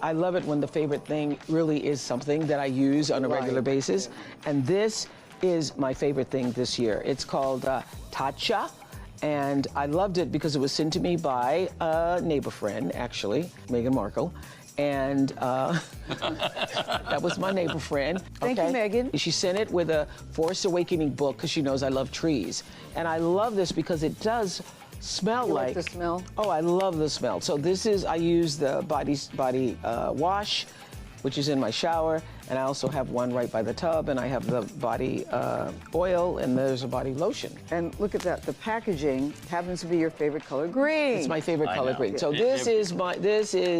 I love it when the favorite thing really is something that I use on a regular basis. And this is my favorite thing this year. It's called Tatcha. And I loved it because it was sent to me by a neighbor friend, actually, Meghan Markle. And that was my neighbor friend. Thank you, Meghan. She sent it with a Forest Awakening book because she knows I love trees. And I love this because it does smell You like the smell? Oh, I love the smell. So this is, I use the body wash, which is in my shower, and I also have one right by the tub, and I have the body oil, and there's a body lotion. And look at that, the packaging happens to be your favorite color, green. It's my favorite color, green. So this is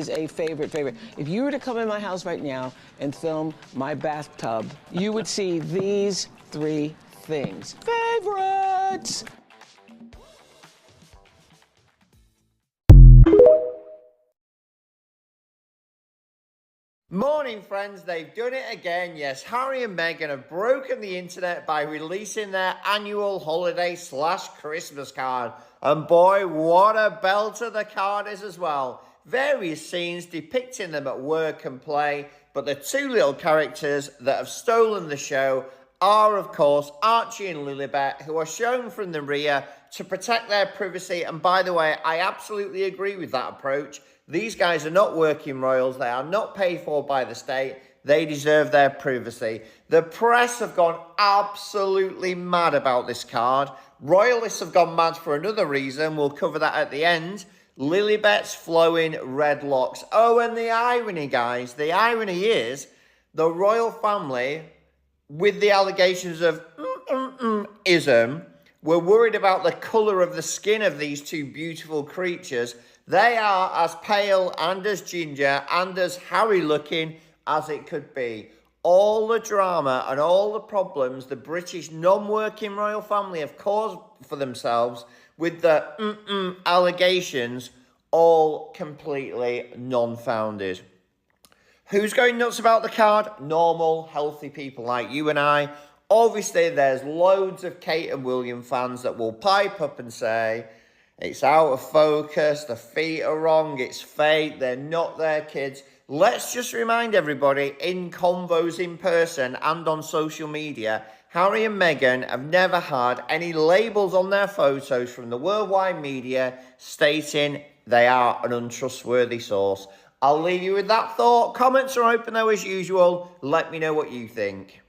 a favorite. If you were to come in my house right now and film my bathtub, you would see these 3 things. Favorites! Morning, friends. They've done it again. Yes, Harry and Meghan have broken the internet by releasing their annual holiday/Christmas card. And boy, what a belter the card is as well. Various scenes depicting them at work and play, but the 2 little characters that have stolen the show are, of course, Archie and Lilibet, who are shown from the rear to protect their privacy. And by the way, I absolutely agree with that approach. These guys are not working royals. They are not paid for by the state. They deserve their privacy. The press have gone absolutely mad about this card. Royalists have gone mad for another reason. We'll cover that at the end. Lilibet's flowing red locks. Oh, and the irony, guys. The irony is the royal family, with the allegations of ism, were worried about the colour of the skin of these 2 beautiful creatures. They are as pale and as ginger and as Harry looking as it could be. All the drama and all the problems the British non-working royal family have caused for themselves with the allegations, all completely non-founded. Who's going nuts about the card? Normal, healthy people like you and I. Obviously, there's loads of Kate and William fans that will pipe up and say, it's out of focus, the feet are wrong, it's fake, they're not their kids. Let's just remind everybody in convos in person and on social media, Harry and Meghan have never had any labels on their photos from the worldwide media stating they are an untrustworthy source. I'll leave you with that thought. Comments are open though as usual. Let me know what you think.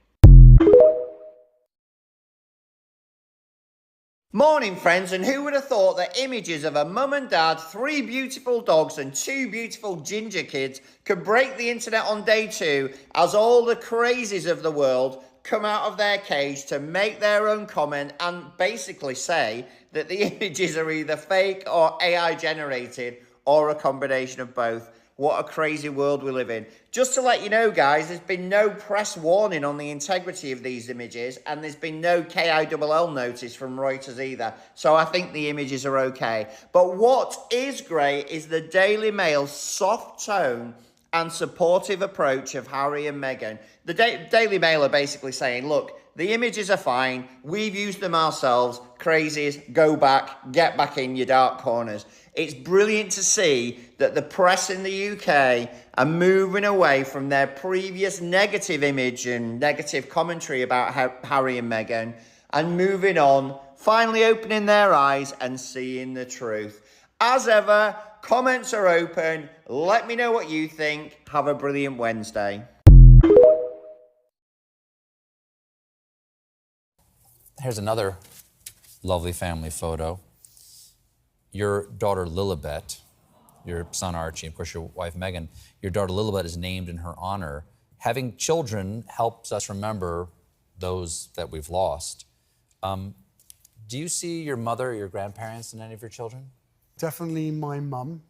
Morning, friends, and who would have thought that images of a mum and dad, 3 beautiful dogs and 2 beautiful ginger kids could break the internet on day 2 as all the crazies of the world come out of their cage to make their own comment and basically say that the images are either fake or AI generated or a combination of both. What a crazy world we live in. Just to let you know, guys, there's been no press warning on the integrity of these images, and there's been no KILL notice from Reuters either. So I think the images are okay. But what is great is the Daily Mail's soft tone and supportive approach of Harry and Meghan. The Daily Mail are basically saying, look, the images are fine. We've used them ourselves. Crazies, go back, get back in your dark corners. It's brilliant to see that the press in the UK are moving away from their previous negative image and negative commentary about Harry and Meghan and moving on, finally opening their eyes and seeing the truth. As ever, comments are open. Let me know what you think. Have a brilliant Wednesday. Here's another lovely family photo. Your daughter Lilibet, your son Archie, of course your wife Meghan, your daughter Lilibet is named in her honor. Having children helps us remember those that we've lost. Do you see your mother or your grandparents in any of your children? Definitely my mum.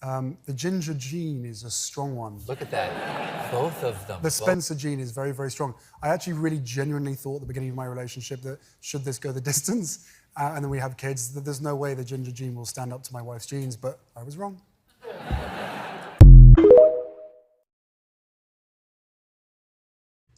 The ginger gene is a strong one. Look at that, both of them. The Spencer gene is very, very strong. I actually really genuinely thought at the beginning of my relationship that should this go the distance, and then we have kids, that there's no way the ginger gene will stand up to my wife's genes, but I was wrong.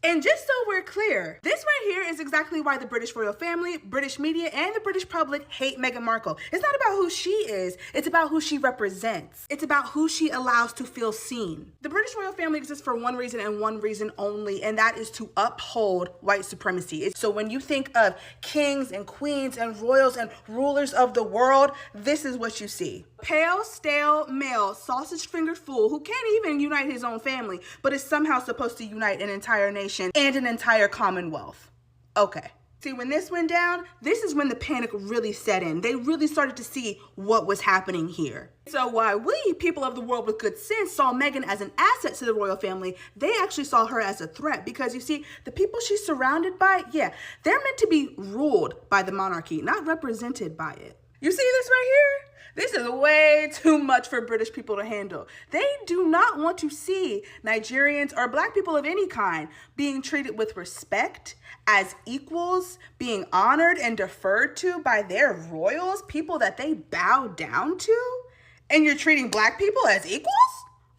And just so we're clear, this right here is exactly why the British royal family, British media, and the British public hate Meghan Markle. It's not about who she is, it's about who she represents. It's about who she allows to feel seen. The British royal family exists for one reason and one reason only, and that is to uphold white supremacy. So when you think of kings and queens and royals and rulers of the world, this is what you see. Pale, stale, male, sausage-fingered fool who can't even unite his own family, but is somehow supposed to unite an entire nation and an entire commonwealth. Okay. See, when this went down, this is when the panic really set in. They really started to see what was happening here. So while we, people of the world with good sense, saw Meghan as an asset to the royal family, they actually saw her as a threat because you see, the people she's surrounded by, yeah, they're meant to be ruled by the monarchy, not represented by it. You see this right here? This is way too much for British people to handle. They do not want to see Nigerians or Black people of any kind being treated with respect, as equals, being honored and deferred to by their royals, people that they bow down to. And you're treating Black people as equals?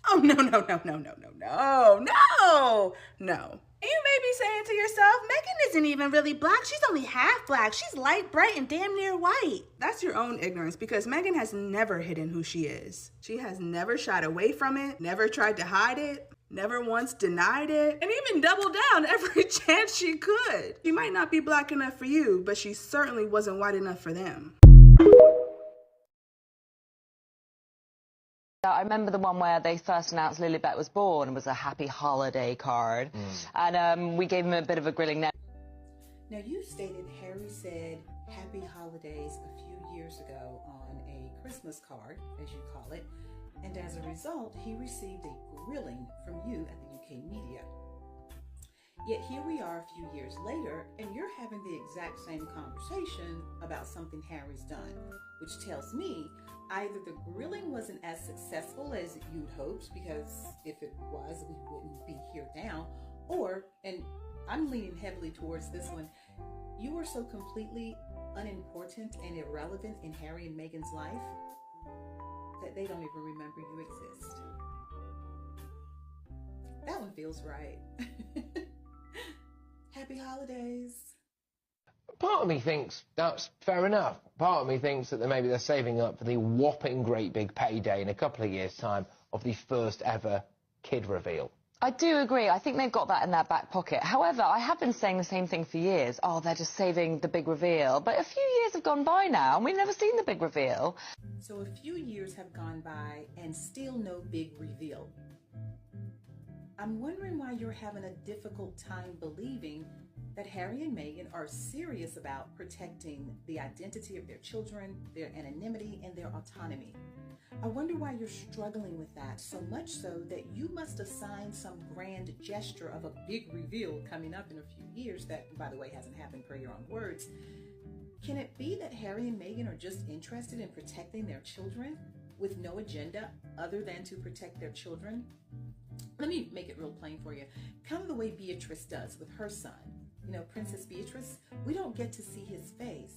Oh, no. You may be saying to yourself, Meghan isn't even really Black. She's only half Black. She's light, bright, and damn near white. That's your own ignorance because Meghan has never hidden who she is. She has never shied away from it, never tried to hide it, never once denied it, and even doubled down every chance she could. She might not be Black enough for you, but she certainly wasn't white enough for them. I remember the one where they first announced Lilibet was born and was a happy holiday card. And we gave him a bit of a grilling now. Now, you stated Harry said happy holidays a few years ago on a Christmas card, as you call it, and as a result, he received a grilling from you at the UK media. Yet here we are a few years later, and you're having the exact same conversation about something Harry's done, which tells me either the grilling wasn't as successful as you'd hoped, because if it was, we wouldn't be here now, or, and I'm leaning heavily towards this one, you were so completely unimportant and irrelevant in Harry and Meghan's life that they don't even remember you exist. That one feels right. Happy holidays. Part of me thinks that's fair enough. Part of me thinks that maybe they're saving up for the whopping great big payday in a couple of years' time of the first ever kid reveal. I do agree. I think they've got that in their back pocket. However, I have been saying the same thing for years. Oh, they're just saving the big reveal. But a few years have gone by now, and we've never seen the big reveal. So a few years have gone by, and still no big reveal. I'm wondering why you're having a difficult time believing that Harry and Meghan are serious about protecting the identity of their children, their anonymity, and their autonomy. I wonder why you're struggling with that, so much so that you must assign some grand gesture of a big reveal coming up in a few years that, by the way, hasn't happened per your own words. Can it be that Harry and Meghan are just interested in protecting their children with no agenda other than to protect their children? Let me make it real plain for you. Kind of the way Beatrice does with her son. You know, Princess Beatrice, we don't get to see his face.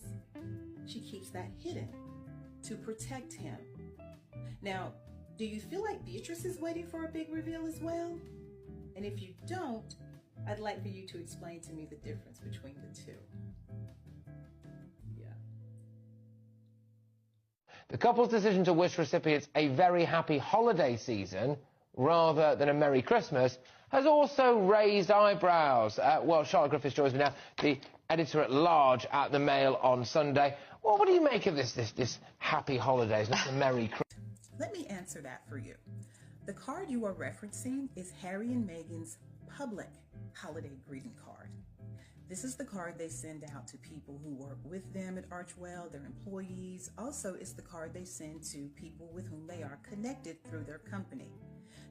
She keeps that hidden to protect him. Now, do you feel like Beatrice is waiting for a big reveal as well? And if you don't, I'd like for you to explain to me the difference between the two. Yeah. The couple's decision to wish recipients a very happy holiday season rather than a Merry Christmas has also raised eyebrows. Well, Charlotte Griffiths joins me now, the editor-at-large at The Mail on Sunday. Well, what do you make of this happy holidays, not the Merry Christmas? Let me answer that for you. The card you are referencing is Harry and Meghan's public holiday greeting card. This is the card they send out to people who work with them at Archewell, their employees. Also, it's the card they send to people with whom they are connected through their company.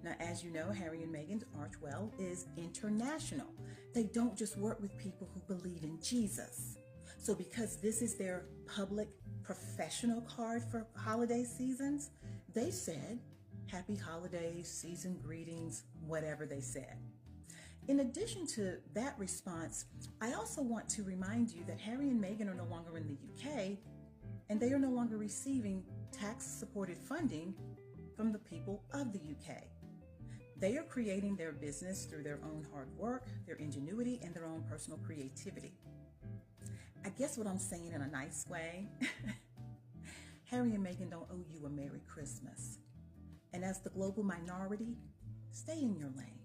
Now, as you know, Harry and Meghan's Archewell is international. They don't just work with people who believe in Jesus. So because this is their public professional card for holiday seasons, they said, happy holidays, season greetings, whatever they said. In addition to that response, I also want to remind you that Harry and Meghan are no longer in the UK, and they are no longer receiving tax-supported funding from the people of the UK. They are creating their business through their own hard work, their ingenuity, and their own personal creativity. I guess what I'm saying in a nice way, Harry and Meghan don't owe you a Merry Christmas. And as the global minority, stay in your lane.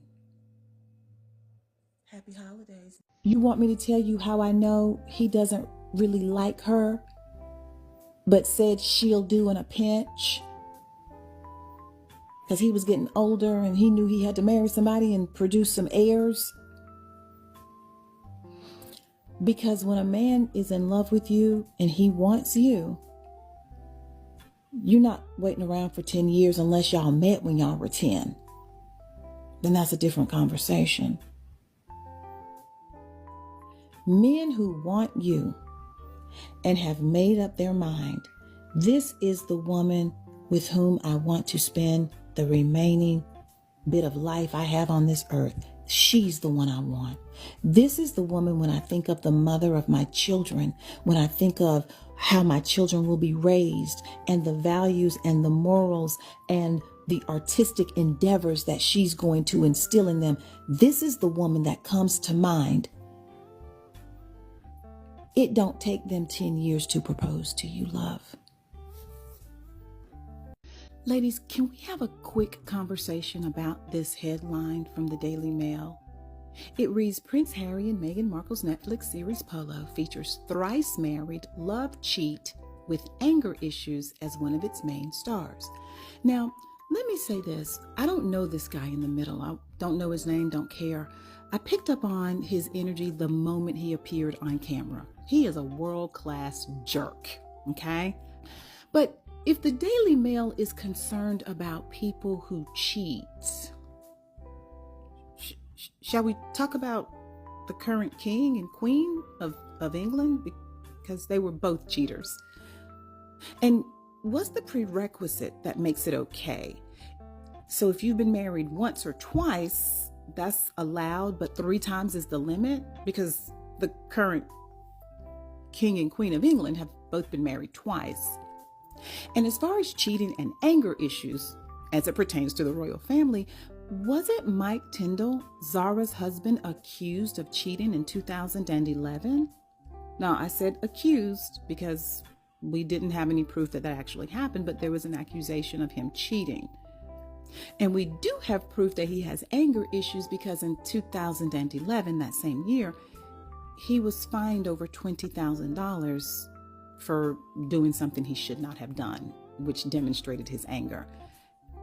Happy holidays. You want me to tell you how I know he doesn't really like her, but said she'll do in a pinch? Because he was getting older and he knew he had to marry somebody and produce some heirs. Because when a man is in love with you and he wants you, you're not waiting around for 10 years unless y'all met when y'all were 10. Then that's a different conversation. Men who want you and have made up their mind, this is the woman with whom I want to spend the remaining bit of life I have on this earth. She's the one I want. This is the woman when I think of the mother of my children, when I think of how my children will be raised and the values and the morals and the artistic endeavors that she's going to instill in them. This is the woman that comes to mind. It don't take them 10 years to propose to you, love. Ladies, can we have a quick conversation about this headline from the Daily Mail? It reads, Prince Harry and Meghan Markle's Netflix series Polo features thrice married love cheat with anger issues as one of its main stars. Now, let me say this. I don't know this guy in the middle. I don't know his name, don't care. I picked up on his energy the moment he appeared on camera. He is a world-class jerk, okay? But if the Daily Mail is concerned about people who cheat, shall we talk about the current king and queen of England? Because they were both cheaters. And what's the prerequisite that makes it okay? So if you've been married once or twice, that's allowed, but 3 times is the limit? Because the current king and queen of England have both been married twice. And as far as cheating and anger issues, as it pertains to the royal family, wasn't Mike Tyndall, Zara's husband, accused of cheating in 2011? Now, I said accused because we didn't have any proof that that actually happened, but there was an accusation of him cheating. And we do have proof that he has anger issues because in 2011, that same year, he was fined over $20,000 for doing something he should not have done, which demonstrated his anger.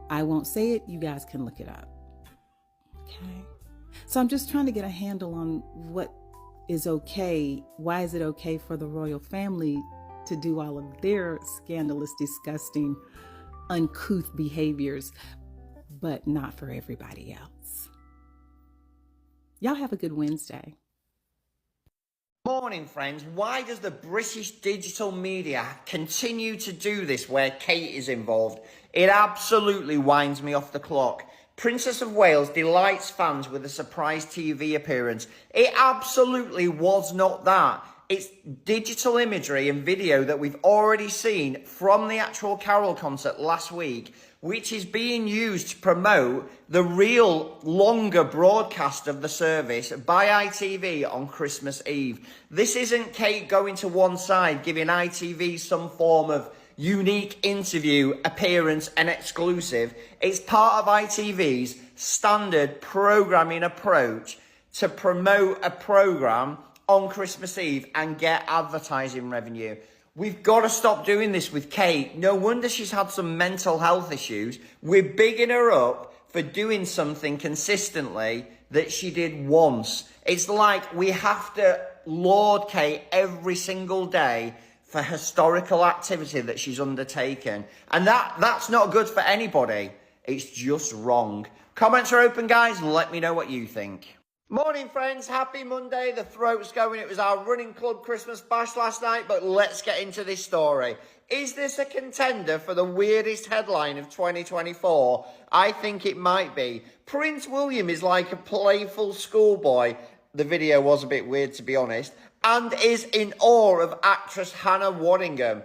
I won't say it, you guys can look it up. Okay. So I'm just trying to get a handle on what is okay. Why is it okay for the royal family to do all of their scandalous, disgusting, uncouth behaviors, but not for everybody else? Y'all have a good Wednesday. Morning, friends. Why does the British digital media continue to do this where Kate is involved? It absolutely winds me off the clock. Princess of Wales delights fans with a surprise TV appearance. It absolutely was not that. It's digital imagery and video that we've already seen from the actual Carol concert last week, which is being used to promote the real longer broadcast of the service by ITV on Christmas Eve. This isn't Kate going to one side, giving ITV some form of unique interview, appearance and exclusive. It's part of ITV's standard programming approach to promote a programme on Christmas Eve and get advertising revenue. We've got to stop doing this with Kate. No wonder she's had some mental health issues. We're bigging her up for doing something consistently that she did once. It's like we have to laud Kate every single day for historical activity that she's undertaken. And that's not good for anybody. It's just wrong. Comments are open, guys. Let me know what you think. Morning, friends. Happy Monday. The throat's going. It was our running club Christmas bash last night, but let's get into this story. Is this a contender for the weirdest headline of 2024? I think it might be. Prince William is like a playful schoolboy. The video was a bit weird, to be honest, and is in awe of actress Hannah Waddingham.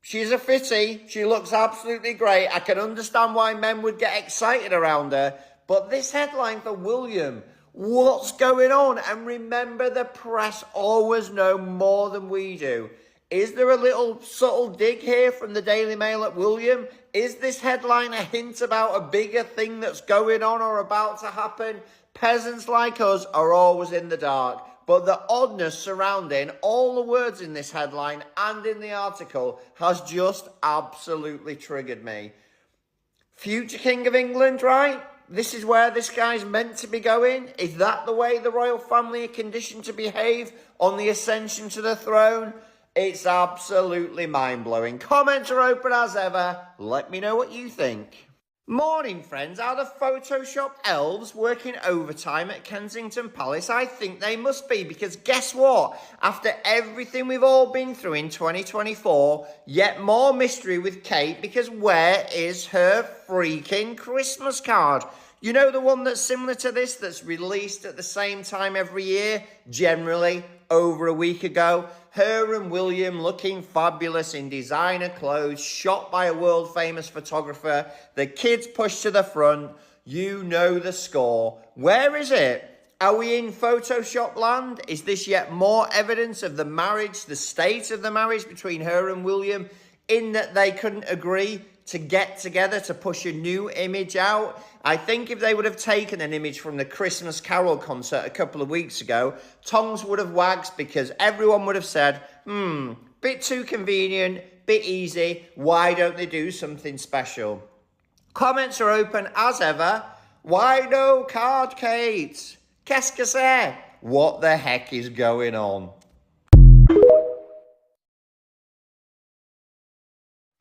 She's a fitty. She looks absolutely great. I can understand why men would get excited around her, But this headline for William, what's going on? And remember, the press always know more than we do. Is there a little subtle dig here from the Daily Mail at William? Is this headline a hint about a bigger thing that's going on or about to happen? Peasants like us are always in the dark, but the oddness surrounding all the words in this headline and in the article has just absolutely triggered me. Future King of England, right? This is where this guy's meant to be going? Is that the way the royal family are conditioned to behave on the ascension to the throne? It's absolutely mind-blowing. Comments are open as ever. Let me know what you think. Morning, friends. Are the Photoshop elves working overtime at Kensington Palace? I think they must be, because guess what? After everything we've all been through in 2024, yet more mystery with Kate, because where is her freaking Christmas card? You know, the one that's similar to this, that's released at the same time every year, generally over a week ago. Her and William looking fabulous in designer clothes, shot by a world-famous photographer. The kids pushed to the front. You know the score. Where is it? Are we in Photoshop land? Is this yet more evidence of the marriage, the state of the marriage between her and William, in that they couldn't agree to get together to push a new image out? I think if they would have taken an image from the Christmas Carol concert a couple of weeks ago, tongues would have wagged, because everyone would have said, bit too convenient, bit easy, why don't they do something special? Comments are open as ever. Why no card, Kate? Qu'est-ce que c'est? What the heck is going on?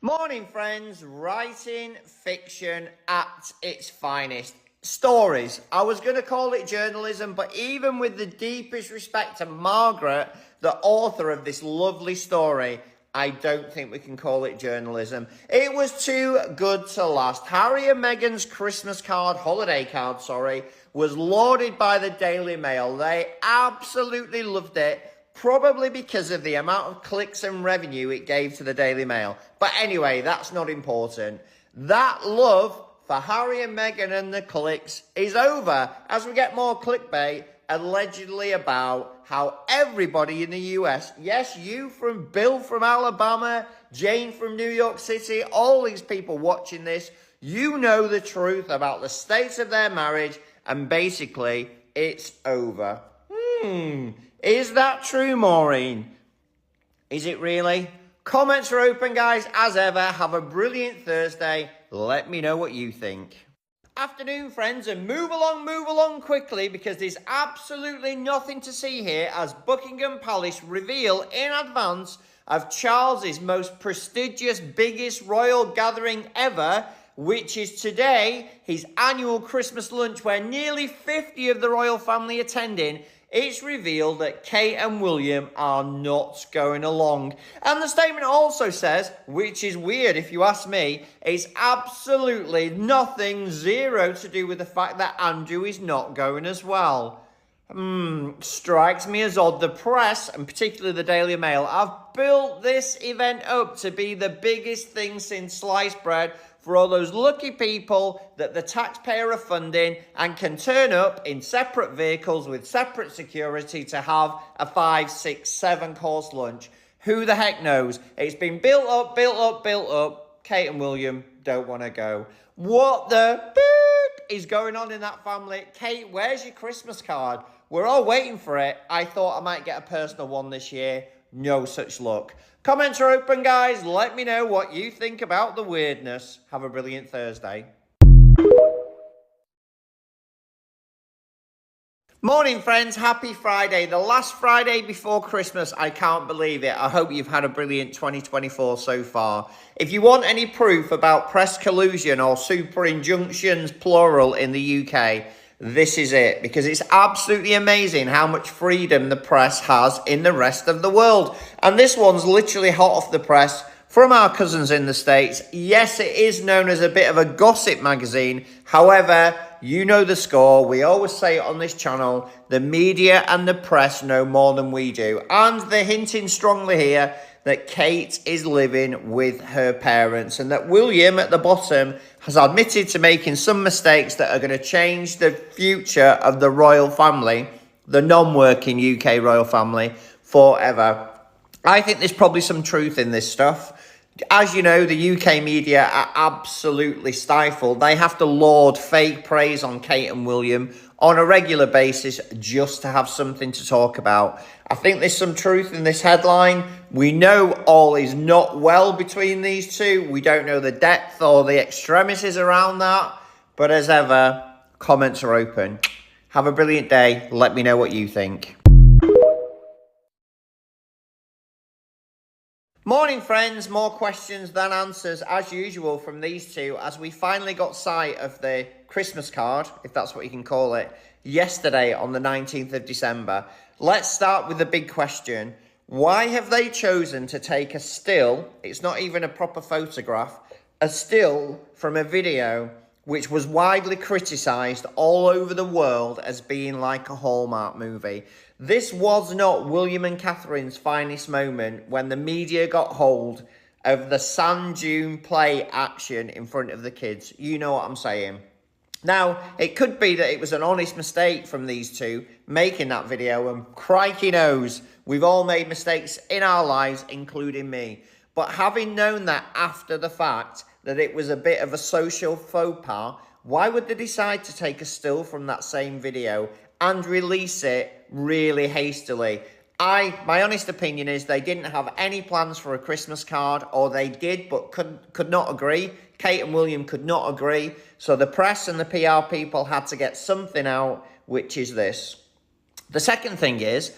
Morning, friends. Writing fiction at its finest. Stories. I was going to call it journalism, but even with the deepest respect to Margaret, the author of this lovely story, I don't think we can call it journalism. It was too good to last. Harry and Meghan's Christmas card, holiday card, was lauded by the Daily Mail. They absolutely loved it. Probably because of the amount of clicks and revenue it gave to the Daily Mail. But anyway, that's not important. That love for Harry and Meghan and the clicks is over as we get more clickbait allegedly about how everybody in the US, yes, you from Bill from Alabama, Jane from New York City, all these people watching this, you know the truth about the state of their marriage, and basically it's over. Is that true, Maureen? Is it really? Comments are open, guys, as ever. Have a brilliant Thursday. Let me know what you think. Afternoon, friends, and move along quickly, because there's absolutely nothing to see here as Buckingham Palace reveal in advance of Charles's most prestigious, biggest royal gathering ever, which is today, his annual Christmas lunch, where nearly 50 of the royal family attending. It's revealed that Kate and William are not going along. And the statement also says, which is weird if you ask me, it's absolutely nothing, zero to do with the fact that Andrew is not going as well. Strikes me as odd. The press, and particularly the Daily Mail, have built this event up to be the biggest thing since sliced bread, for all those lucky people that the taxpayer are funding and can turn up in separate vehicles with separate security to have a 5, 6, 7 course lunch. Who the heck knows? It's been built up. Kate and William don't want to go. What the beep is going on in that family? Kate, where's your Christmas card? We're all waiting for it. I thought I might get a personal one this year. No such luck. Comments are open, guys. Let me know what you think about the weirdness. Have a brilliant Thursday. Morning, friends. Happy Friday. The last Friday before Christmas. I can't believe it. I hope you've had a brilliant 2024 so far. If you want any proof about press collusion or super injunctions, plural, in the UK, this is it, because it's absolutely amazing how much freedom the press has in the rest of the world. And this one's literally hot off the press from our cousins in the States. Yes, it is known as a bit of a gossip magazine. However, you know the score. We always say it on this channel. The media and the press know more than we do. And they're hinting strongly here that Kate is living with her parents and that William at the bottom has admitted to making some mistakes that are going to change the future of the royal family, the non-working UK royal family, forever. I think there's probably some truth in this stuff. As you know, the UK media are absolutely stifled. They have to laud fake praise on Kate and William on a regular basis just to have something to talk about. I think there's some truth in this headline. We know all is not well between these two. We don't know the depth or the extremities around that. But as ever, comments are open. Have a brilliant day. Let me know what you think. Morning, friends. More questions than answers, as usual, from these two, as we finally got sight of the Christmas card, if that's what you can call it, yesterday on the 19th of December. Let's start with the big question. Why have they chosen to take a still, it's not even a proper photograph, a still from a video which was widely criticised all over the world as being like a Hallmark movie? This was not William and Catherine's finest moment when the media got hold of the sand dune play action in front of the kids. You know what I'm saying. Now, it could be that it was an honest mistake from these two making that video, and crikey knows, we've all made mistakes in our lives, including me. But having known that after the fact, that it was a bit of a social faux pas, why would they decide to take a still from that same video and release it really hastily? My honest opinion is they didn't have any plans for a Christmas card, or they did but could not agree. Kate and William could not agree. So the press and the PR people had to get something out, which is this. The second thing is,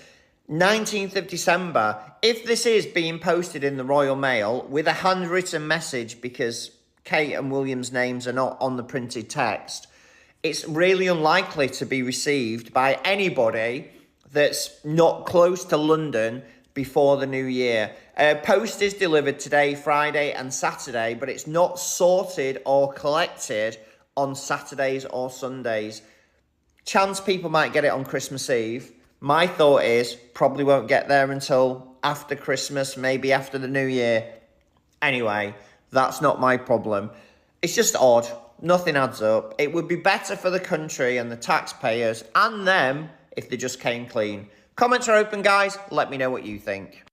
19th of December, if this is being posted in the Royal Mail with a handwritten message, because Kate and William's names are not on the printed text, it's really unlikely to be received by anybody that's not close to London before the new year. Post is delivered today, Friday and Saturday, but it's not sorted or collected on Saturdays or Sundays. Chance people might get it on Christmas Eve. My thought is probably won't get there until after Christmas, maybe after the new year. Anyway, that's not my problem. It's just odd. Nothing adds up. It would be better for the country and the taxpayers and them if they just came clean. Comments are open, guys. Let me know what you think.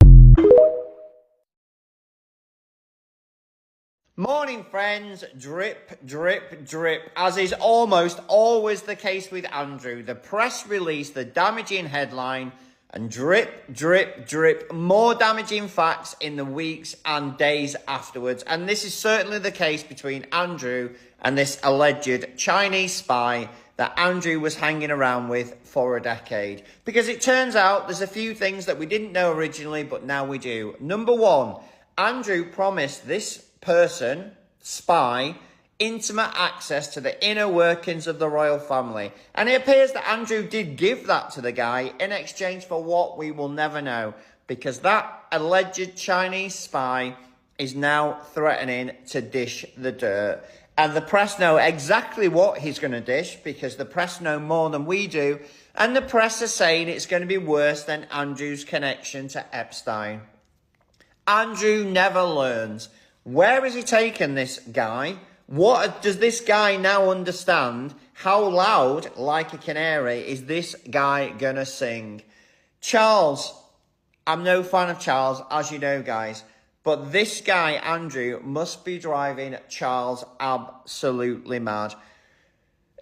Morning, friends. Drip, drip, drip. As is almost always the case with Andrew, the press released the damaging headline, and drip, drip, drip, more damaging facts in the weeks and days afterwards. And this is certainly the case between Andrew and this alleged Chinese spy that Andrew was hanging around with for a decade. Because it turns out there's a few things that we didn't know originally, but now we do. Number one, Andrew promised this person, spy, intimate access to the inner workings of the royal family. And it appears that Andrew did give that to the guy in exchange for what we will never know, because that alleged Chinese spy is now threatening to dish the dirt. And the press know exactly what he's going to dish, because the press know more than we do. And the press are saying it's going to be worse than Andrew's connection to Epstein. Andrew never learns. Where has he taken this guy? What does this guy now understand? How loud, like a canary, is this guy gonna sing? Charles, I'm no fan of Charles, as you know, guys. But this guy, Andrew, must be driving Charles absolutely mad.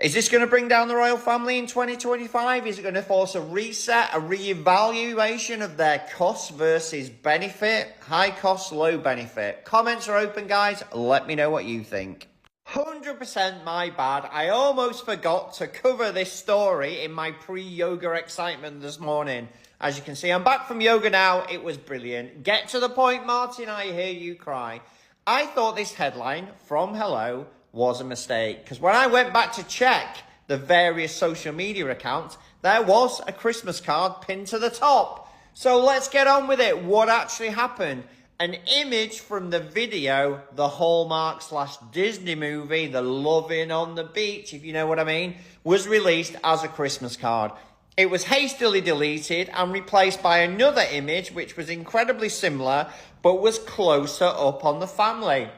Is this going to bring down the royal family in 2025? Is it going to force a reset, a re-evaluation of their cost versus benefit? High cost, low benefit. Comments are open, guys. Let me know what you think. 100% my bad. I almost forgot to cover this story in my pre-yoga excitement this morning. As you can see, I'm back from yoga now. It was brilliant. Get to the point, Martin. I hear you cry. I thought this headline from Hello was a mistake, because when I went back to check the various social media accounts, there was a Christmas card pinned to the top. So let's get on with it. What actually happened? An image from the video, the Hallmark/Disney movie, The Lovin' on the Beach, if you know what I mean, was released as a Christmas card. It was hastily deleted and replaced by another image which was incredibly similar but was closer up on the family.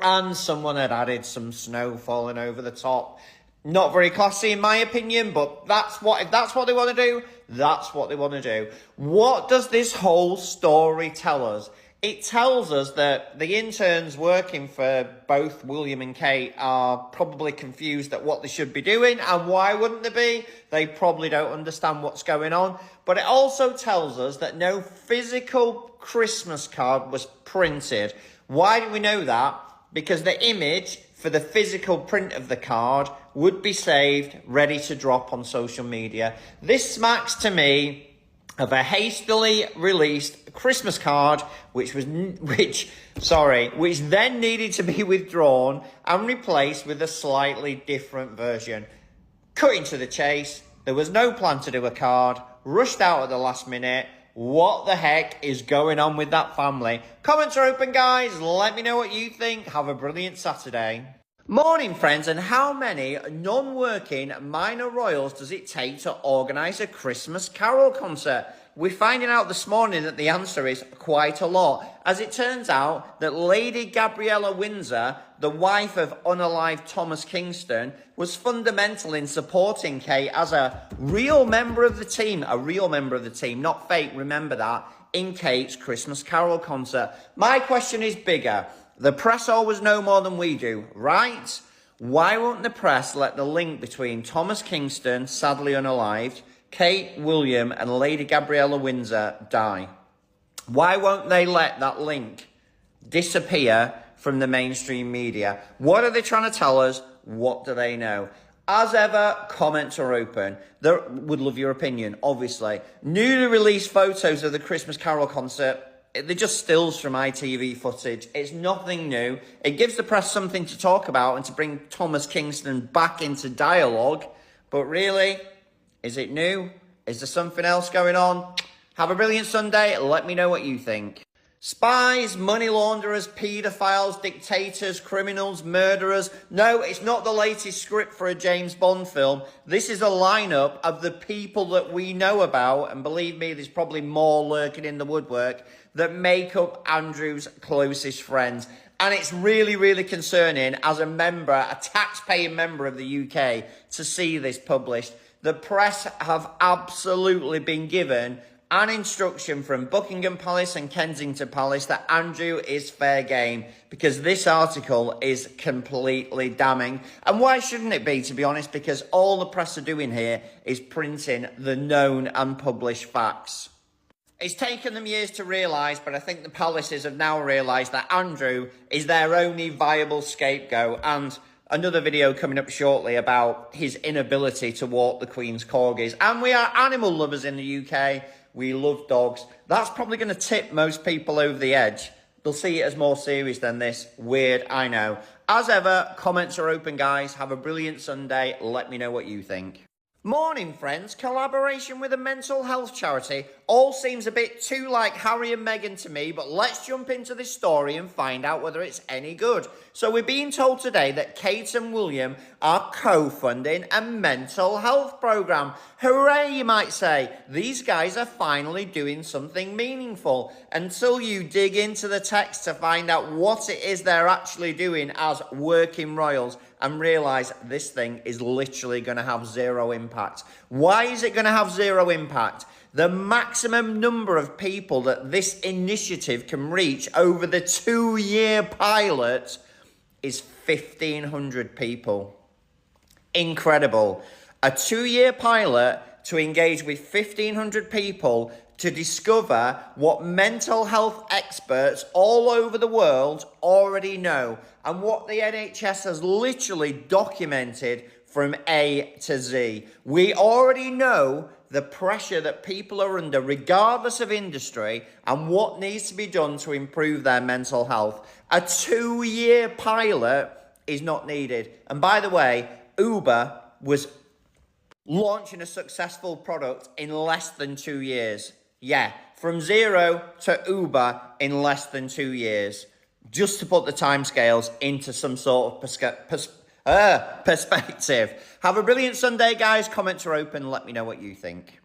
And someone had added some snow falling over the top. Not very classy in my opinion, but if that's what they want to do, that's what they want to do. What does this whole story tell us? It tells us that the interns working for both William and Kate are probably confused at what they should be doing. And why wouldn't they be? They probably don't understand what's going on. But it also tells us that no physical Christmas card was printed. Why do we know that? Because the image for the physical print of the card would be saved, ready to drop on social media. This smacks to me of a hastily released Christmas card, which then needed to be withdrawn and replaced with a slightly different version. Cutting to the chase, there was no plan to do a card, rushed out at the last minute. What the heck is going on with that family? Comments are open, guys. Let me know what you think. Have a brilliant Saturday. Morning, friends, and how many non-working minor royals does it take to organise a Christmas carol concert? We're finding out this morning that the answer is quite a lot, as it turns out that Lady Gabriella Windsor, the wife of unalived Thomas Kingston, was fundamental in supporting Kate as a real member of the team, not fake, remember that, in Kate's Christmas carol concert. My question is bigger. The press always know more than we do, right? Why won't the press let the link between Thomas Kingston, sadly unalived, Kate, William and Lady Gabriella Windsor die? Why won't they let that link disappear from the mainstream media? What are they trying to tell us? What do they know? As ever, comments are open. Would love your opinion, obviously. Newly released photos of the Christmas Carol concert, they're just stills from ITV footage. It's nothing new. It gives the press something to talk about and to bring Thomas Kingston back into dialogue. But really, is it new? Is there something else going on? Have a brilliant Sunday. Let me know what you think. Spies, money launderers, paedophiles, dictators, criminals, murderers. No, it's not the latest script for a James Bond film. This is a lineup of the people that we know about, and believe me, there's probably more lurking in the woodwork, that make up Andrew's closest friends. And it's really, really concerning as a member, a tax-paying member of the UK, to see this published. The press have absolutely been given an instruction from Buckingham Palace and Kensington Palace that Andrew is fair game, because this article is completely damning. And why shouldn't it be, to be honest? Because all the press are doing here is printing the known and published facts. It's taken them years to realise, but I think the palaces have now realised that Andrew is their only viable scapegoat. And another video coming up shortly about his inability to walk the Queen's corgis. And we are animal lovers in the UK. We love dogs. That's probably going to tip most people over the edge. They'll see it as more serious than this. Weird, I know. As ever, comments are open, guys. Have a brilliant Sunday. Let me know what you think. Morning, friends. Collaboration with a mental health charity all seems a bit too like Harry and Meghan to me, but let's jump into this story and find out whether it's any good. So we're being told today that Kate and William are co-funding a mental health program. Hooray, you might say. These guys are finally doing something meaningful. Until you dig into the text to find out what it is they're actually doing as working royals, and realise this thing is literally going to have zero impact. Why is it going to have zero impact? The maximum number of people that this initiative can reach over the 2-year pilot is 1,500 people. Incredible. A 2-year pilot to engage with 1,500 people to discover what mental health experts all over the world already know, and what the NHS has literally documented from A to Z. We already know the pressure that people are under, regardless of industry, and what needs to be done to improve their mental health. A 2-year pilot is not needed. And by the way, Uber was launching a successful product in less than 2 years. Yeah, from zero to Uber in less than 2 years. Just to put the timescales into some sort of perspective. Have a brilliant Sunday, guys. Comments are open. Let me know what you think.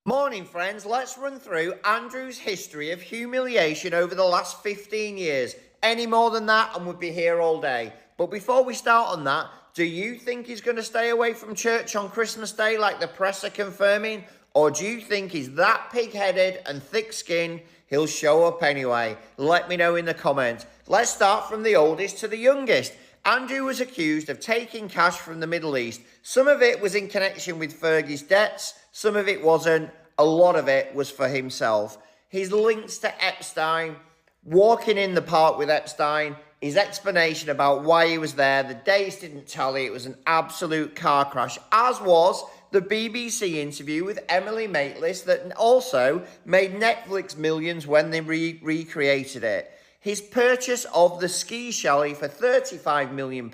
Morning, friends. Let's run through Andrew's history of humiliation over the last 15 years. Any more than that, and we'd be here all day. But before we start on that, do you think he's going to stay away from church on Christmas Day like the press are confirming? Or do you think he's that pig-headed and thick-skinned he'll show up anyway? Let me know in the comments. Let's start from the oldest to the youngest. Andrew was accused of taking cash from the Middle East. Some of it was in connection with Fergie's debts. Some of it wasn't. A lot of it was for himself. His links to Epstein, walking in the park with Epstein, his explanation about why he was there, the days didn't tally, it was an absolute car crash, as was the BBC interview with Emily Maitlis that also made Netflix millions when they recreated it. His purchase of the ski chalet for £35 million.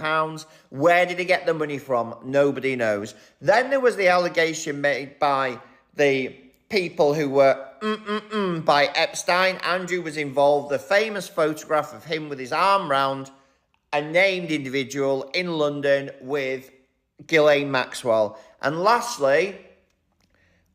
Where did he get the money from? Nobody knows. Then there was the allegation made by the people who were by Epstein. Andrew was involved. The famous photograph of him with his arm round a named individual in London with Ghislaine Maxwell. And lastly,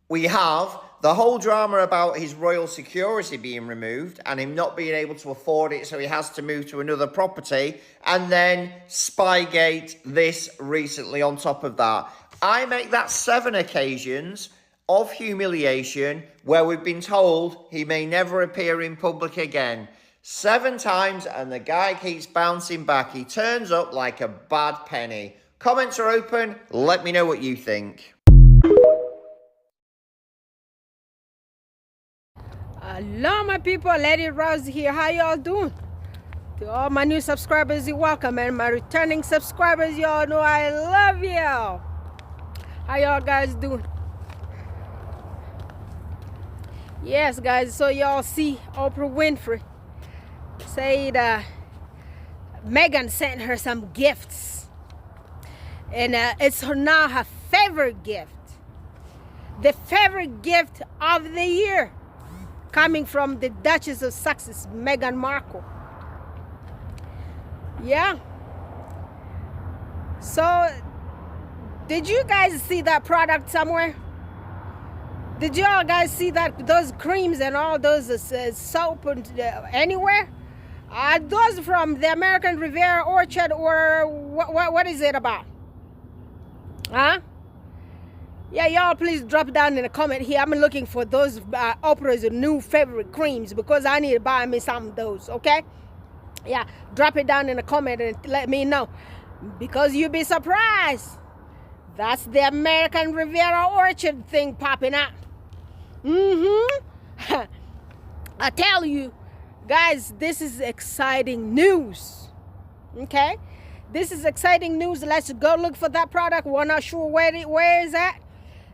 we have the whole drama about his royal security being removed and him not being able to afford it, so he has to move to another property. And then Spygate, this recently on top of that. I make that 7 occasions of humiliation where we've been told he may never appear in public again. 7 times, and the guy keeps bouncing back. He turns up like a bad penny. Comments are open. Let me know what you think. Hello, my people. Lady Rose here. How y'all doing? To all my new subscribers, you're welcome. And my returning subscribers, y'all know I love y'all. How y'all guys doing? Yes, guys. So y'all see Oprah Winfrey said Meghan sent her some gifts. And it's now her favorite gift. The favorite gift of the year. Coming from the Duchess of Sussex, Meghan Markle. Yeah. So, did you guys see that product somewhere? Did you all guys see that those creams and all those soap and, anywhere? Are those from the American Riviera Orchard, or what is it about? Huh? Yeah, y'all please drop down in a comment here. I'm looking for those Oprah's new favorite creams because I need to buy me some of those, okay? Yeah, drop it down in a comment and let me know. Because you'll be surprised. That's the American Riviera Orchard thing popping out. I tell you, guys, this is exciting news. Okay? This is exciting news. Let's go look for that product. We're not sure where is that.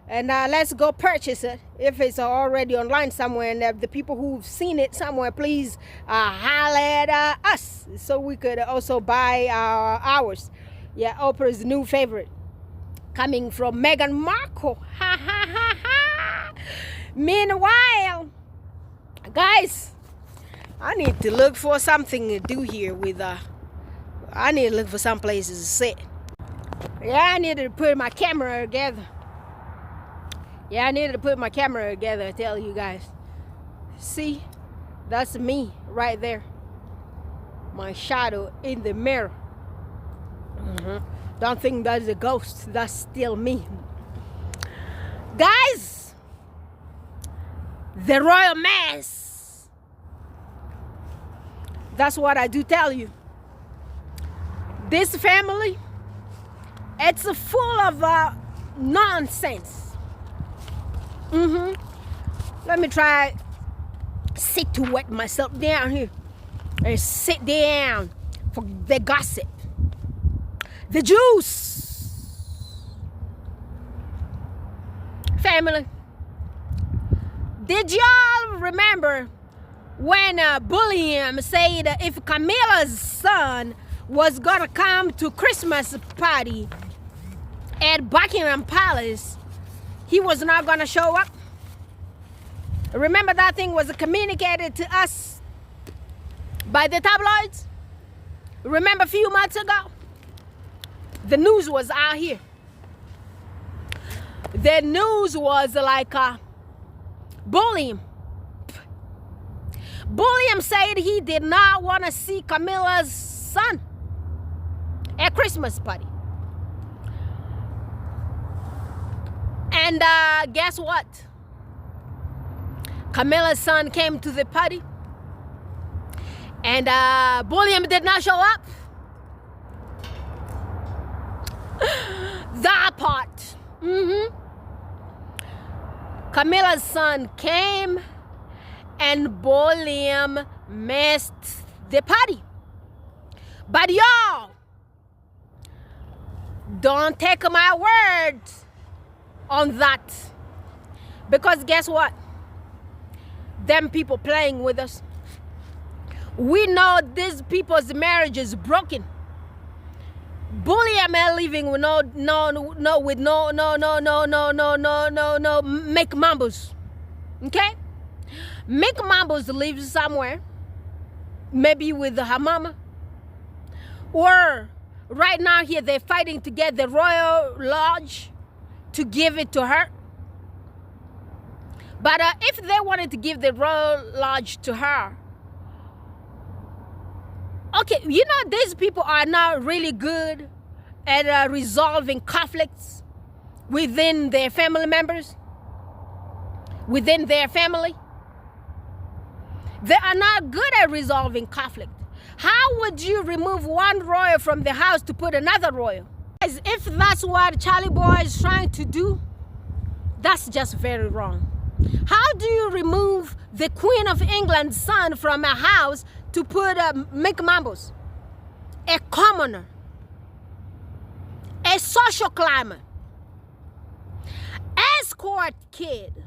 And let's go purchase it if it's already online somewhere. And the people who've seen it somewhere, please holler at us so we could also buy ours. Yeah, Oprah's new favorite. Coming from Meghan Markle. Ha ha ha ha. Meanwhile, guys, I need to look for something to do here with I need to look for some places to sit. Yeah, I need to put my camera together. Yeah, I needed to put my camera together, I tell you guys. See, that's me right there. My shadow in the mirror. Don't think that's a ghost, that's still me. Guys, the royal mass. That's what I do tell you. This family, it's full of nonsense. Let me try to wet myself down here and sit down for the gossip. The juice. Family, did y'all remember when Bulliam said if Camilla's son was gonna come to Christmas party at Buckingham Palace, he was not gonna show up? Remember that thing was communicated to us by the tabloids? Remember a few months ago? The news was out here. The news was like bullying. Bulliam said he did not want to see Camilla's son at Christmas party. And guess what? Camilla's son came to the party. And Bulliam did not show up. That part. Camilla's son came and Bulliam missed the party. But y'all, don't take my word on that. Because guess what? Them people playing with us. We know these people's marriage is broken. Bulliam are living with no make mambos. Okay? Make mambos lives somewhere. Maybe with her mama. Or right now here they're fighting to get the royal lodge to give it to her. But if they wanted to give the royal lodge to her, okay, you know, these people are not really good at resolving conflicts within their family members, within their family. They are not good at resolving conflict. How would you remove one royal from the house to put another royal? If that's what Charlie Boy is trying to do, that's just very wrong. How do you remove the Queen of England's son from a house to put make mambos? A commoner, a social climber, escort kid,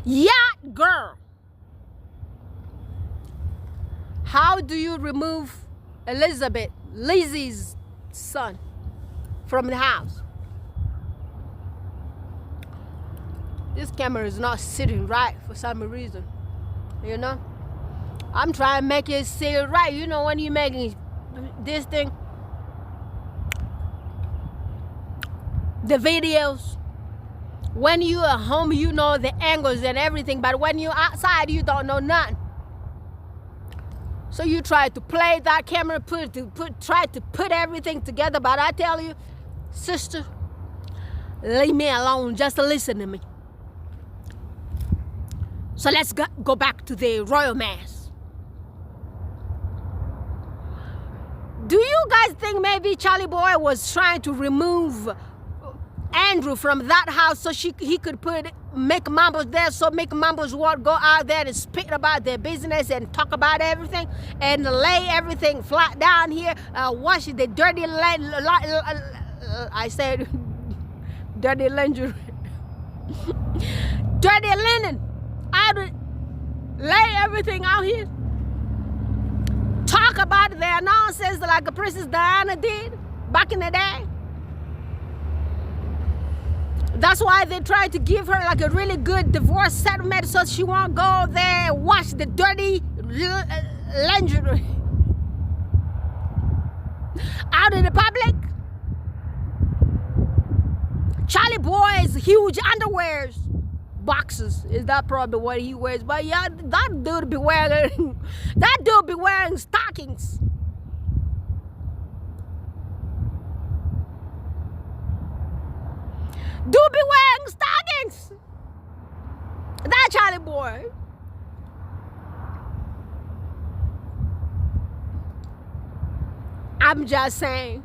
yacht girl. How do you remove Lizzie's son from the house? This camera is not sitting right for some reason, you know? I'm trying to make it sit right. You know, when you're making this thing, the videos, when you are home, you know the angles and everything, but when you're outside, you don't know nothing. So you try to play that camera, try to put everything together, but I tell you, sister, leave me alone, just listen to me. So let's go back to the royal mass. Do you guys think maybe Charlie Boy was trying to remove Andrew from that house so he could make mambos there, so make mambos won't go out there and speak about their business and talk about everything and lay everything flat down here, wash the dirty I said dirty lingerie, dirty linen. I would lay everything out here. Talk about their nonsense like Princess Diana did back in the day. That's why they tried to give her like a really good divorce settlement so she won't go there and wash the dirty lingerie out in the public. Charlie Boy's huge underwears. Boxes, is that probably what he wears? But yeah, that dude be wearing stockings. Dude be wearing stockings. That Charlie Boy. I'm just saying.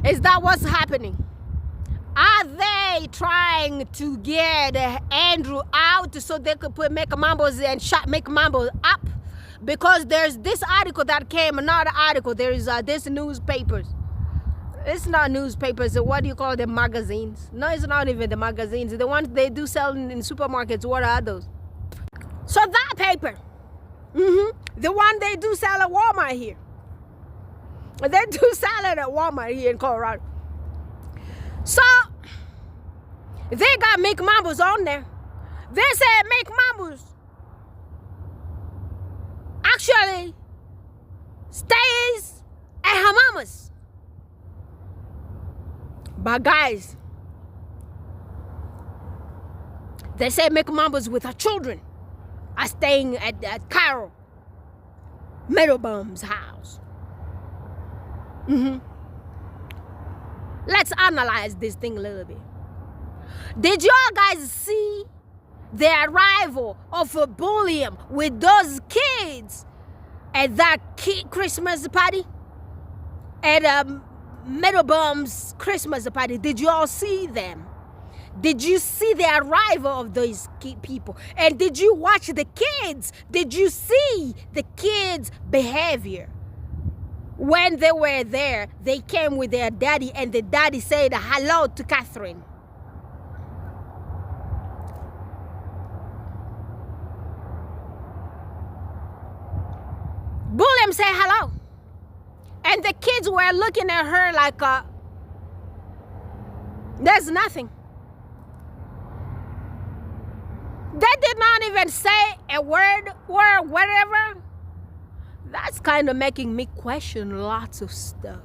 Is that what's happening? Are they trying to get Andrew out so they could make mambos and make mambos up? Because there's this article that came, another article, there is this newspapers. It's not newspapers, what do you call them, magazines? No, it's not even the magazines. The ones they do sell in supermarkets, what are those? So that paper, the one they do sell at Walmart here. They do sell it at Walmart here in Colorado. So They got Make Mambos on there. They said Make Mambos actually stays at her mama's. But guys, they say Make Mambos with her children are staying at Carol Middlebum's house. Let's analyze this thing a little bit. Did y'all guys see the arrival of a bullion with those kids at that Christmas party? At Middlebum's Christmas party? Did you all see them? Did you see the arrival of those people? And did you watch the kids? Did you see the kids' behavior? When they were there, they came with their daddy, and the daddy said hello to Catherine. Bulliam said hello. And the kids were looking at her like, there's nothing. They did not even say a word or whatever. That's kind of making me question lots of stuff.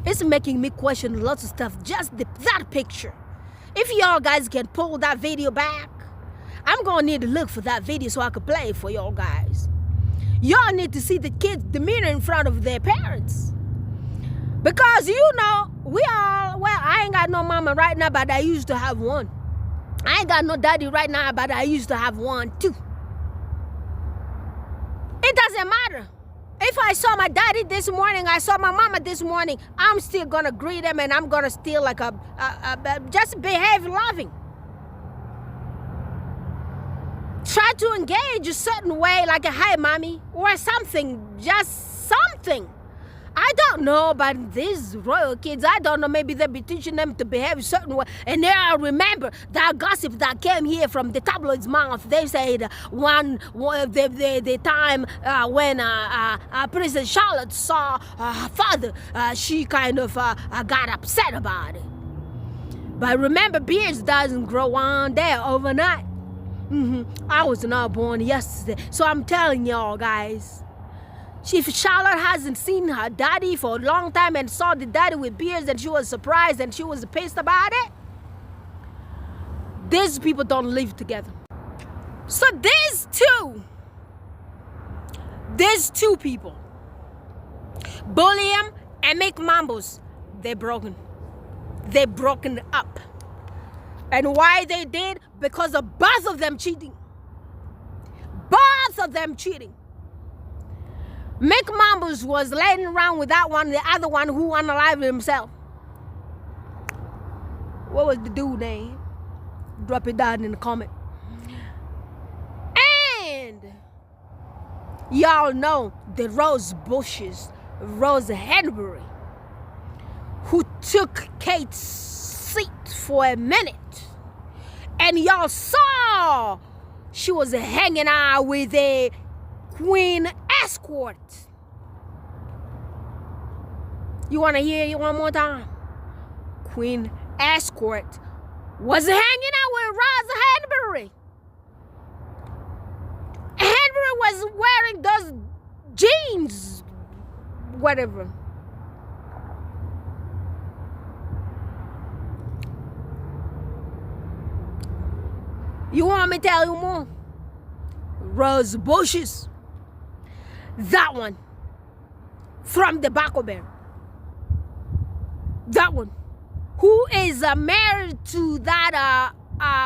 It's making me question lots of stuff, just that picture. If y'all guys can pull that video back, I'm going to need to look for that video so I can play it for y'all guys. Y'all need to see the kids' demeanor in front of their parents. Because, you know, I ain't got no mama right now, but I used to have one. I ain't got no daddy right now, but I used to have one too. It doesn't matter. If I saw my daddy this morning, I saw my mama this morning, I'm still gonna greet them, and I'm gonna still like just behave loving. Try to engage a certain way, like a hi mommy or something, just something. I don't know about these royal kids. I don't know, maybe they'll be teaching them to behave a certain way. And then I remember that gossip that came here from the tabloid's mouth. They said the time when Princess Charlotte saw her father, she kind of got upset about it. But remember, beards doesn't grow on there overnight. I was not born yesterday. So I'm telling y'all guys, if Charlotte hasn't seen her daddy for a long time and saw the daddy with beards and she was surprised and she was pissed about it, these people don't live together. So these two people, Bulliam and Make Mambos, they're broken. They're broken up. And why they did? Because of both of them cheating. Both of them cheating. Make Mambos was laying around with that one, the other one who unalived himself. What was the dude name? Drop it down in the comment. And y'all know the Rose Henbury, who took Kate's seat for a minute. And y'all saw she was hanging out with a Queen escort. You want to hear it one more time? Queen escort was hanging out with Rosa Henbury. Henbury was wearing those jeans, whatever. You want me to tell you more? Rose Bushes. That one. From the Bacober. That one. Who is married to that,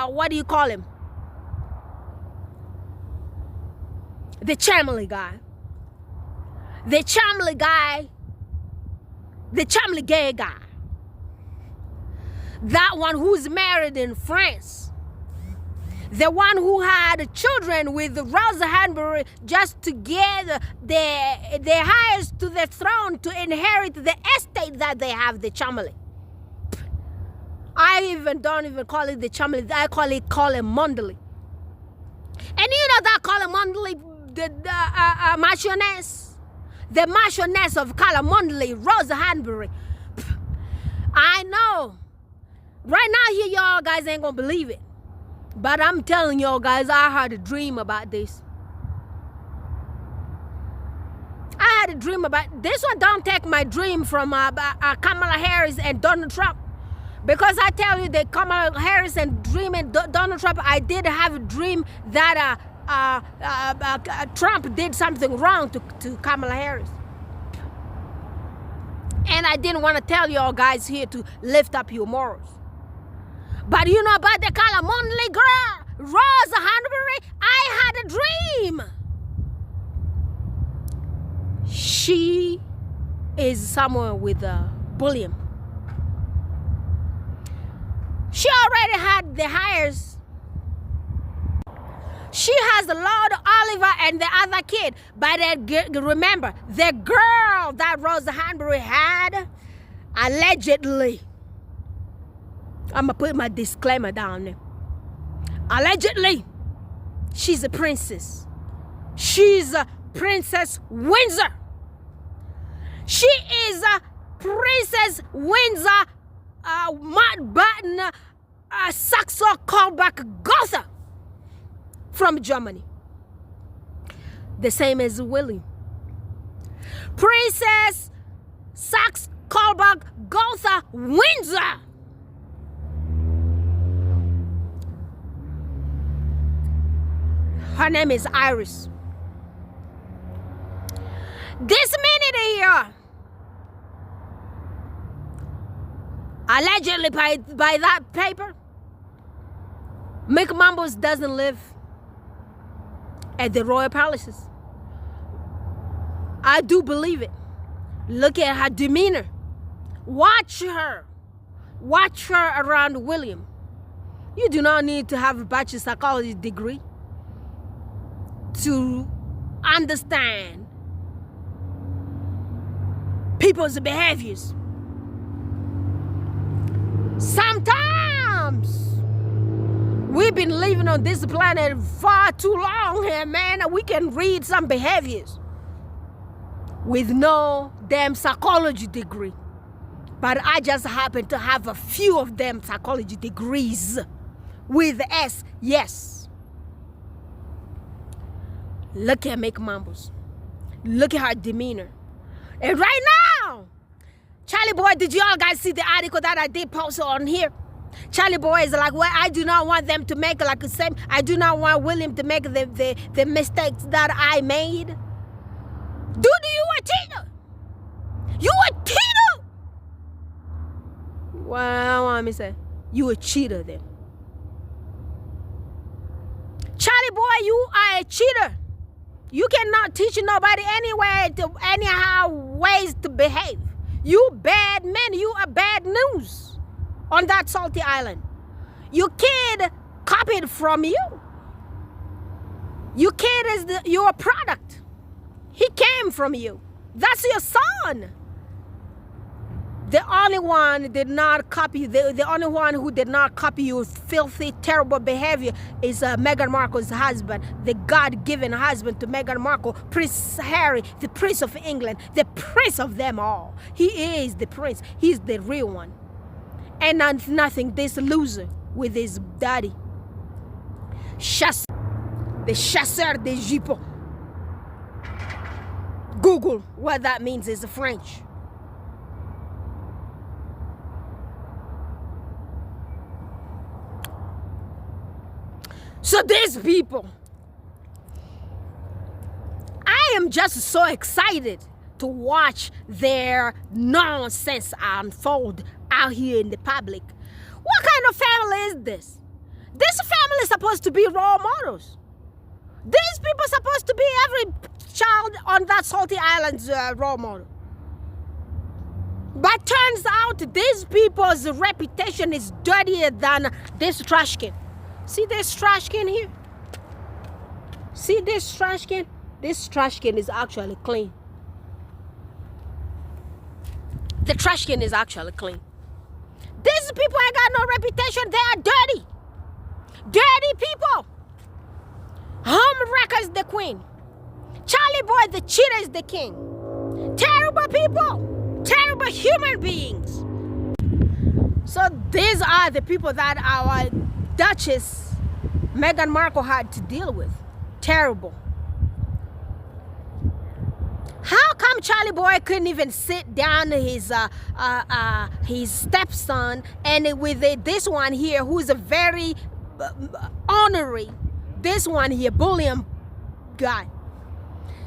what do you call him? The Chamberlain guy. The Chamberlain guy. The Chamberlain gay guy. That one who's married in France. The one who had children with Rosa Henbury just to get the heirs to the throne to inherit the estate that they have, the Chamberlain. I don't even call it the Chamberlain, I call it Mondley. And you know that Mondley, the Marchioness? The Marchioness of Mondley, Rosa Henbury. I know Right now here, y'all guys ain't gonna believe it. But I'm telling y'all guys, I had a dream about this. I had a dream about this one. Don't take my dream from Kamala Harris and Donald Trump. Because I tell you that Kamala Harris and Donald Trump, I did have a dream that Trump did something wrong to Kamala Harris. And I didn't want to tell y'all guys here to lift up your morals. But you know about the Calamonly girl, Rose Hanbury? I had a dream. She is somewhere with bullion. She already had the hires. She has Lord Oliver and the other kid. But remember, the girl that Rosa Hanbury had, allegedly, I'm going to put my disclaimer down there. Allegedly, she's a princess. She's a Princess Windsor. She is a Princess Windsor Mountbatten Saxo Callback Gotha from Germany. The same as William. Princess Saxe Callback Gotha Windsor. Her name is Iris. This minute here, allegedly by that paper, Mick Mumbles doesn't live at the royal palaces. I do believe it. Look at her demeanor. Watch her. Watch her around William. You do not need to have a bachelor psychology degree to understand people's behaviors. Sometimes we've been living on this planet far too long here, man. We can read some behaviors with no damn psychology degree. But I just happen to have a few of them psychology degrees with S, yes. Look at Mick Mumbles. Look at her demeanor. And right now, Charlie Boy, did you all guys see the article that I did post on here? Charlie Boy is like, well, I do not want them to make like the same. I do not want William to make the mistakes that I made. Dude, you a cheater. You a cheater. Well, I want me to say, you a cheater then. Charlie Boy, you are a cheater. You cannot teach nobody anyhow ways to behave. You bad men, you are bad news on that salty island. Your kid copied from you. Your kid is your product. He came from you. That's your son. The only one did not copy, the only one who did not copy your filthy, terrible behavior is Meghan Markle's husband, the God-given husband to Meghan Markle, Prince Harry, the Prince of England, the prince of them all. He is the prince. He's the real one. And nothing, this loser with his daddy. The chasseur de jupons. Google what that means is French. So these people, I am just so excited to watch their nonsense unfold out here in the public. What kind of family is this? This family is supposed to be role models. These people are supposed to be every child on that salty island's role model. But turns out these people's reputation is dirtier than this trash can. See this trash can here? See this trash can? This trash can is actually clean. The trash can is actually clean. These people ain't got no reputation. They are dirty. Dirty people. Homewrecker is the queen. Charlie Boy, the cheater, is the king. Terrible people. Terrible human beings. So these are the people that our Duchess Meghan Markle had to deal with. Terrible. How come Charlie Boy couldn't even sit down his stepson and with this one here who's a very honorary, this one here, bullying guy.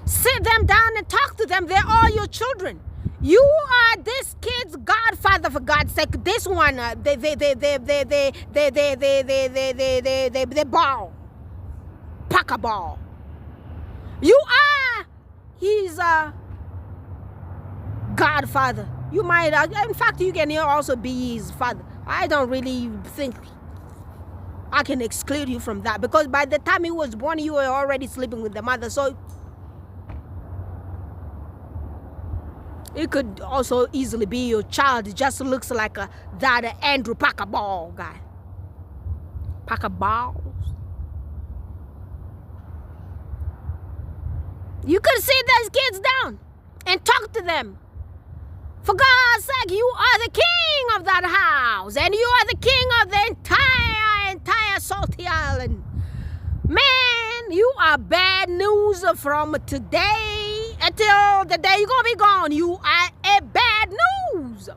Sit them down and talk to them. They're all your children. You are this kid's godfather, for God's sake. This one, they ball, Paca ball. You are his godfather. You might, in fact, you can also be his father. I don't really think I can exclude you from that, because by the time he was born, you were already sleeping with the mother. So it could also easily be your child. It just looks like that Andrew Paca ball guy. Paca balls. You could sit those kids down and talk to them. For God's sake, you are the king of that house, and you are the king of the entire salty island. Man, you are bad news from today until the day you're gonna be gone. You are a bad news.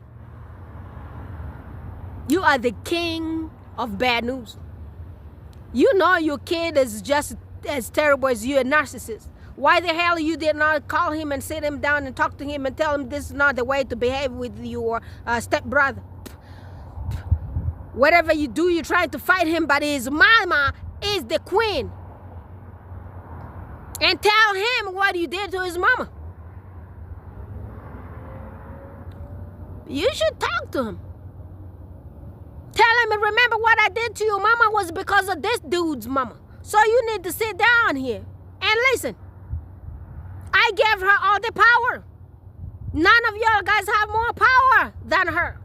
You are the king of bad news. You know your kid is just as terrible as you, a narcissist. Why the hell you did not call him and sit him down and talk to him and tell him this is not the way to behave with your stepbrother? Whatever you do, you're trying to fight him, but his mama is the queen. And tell him what you did to his mama. You should talk to him. Tell him, and remember what I did to your mama was because of this dude's mama. So you need to sit down here and listen. I gave her all the power. None of y'all guys have more power than her.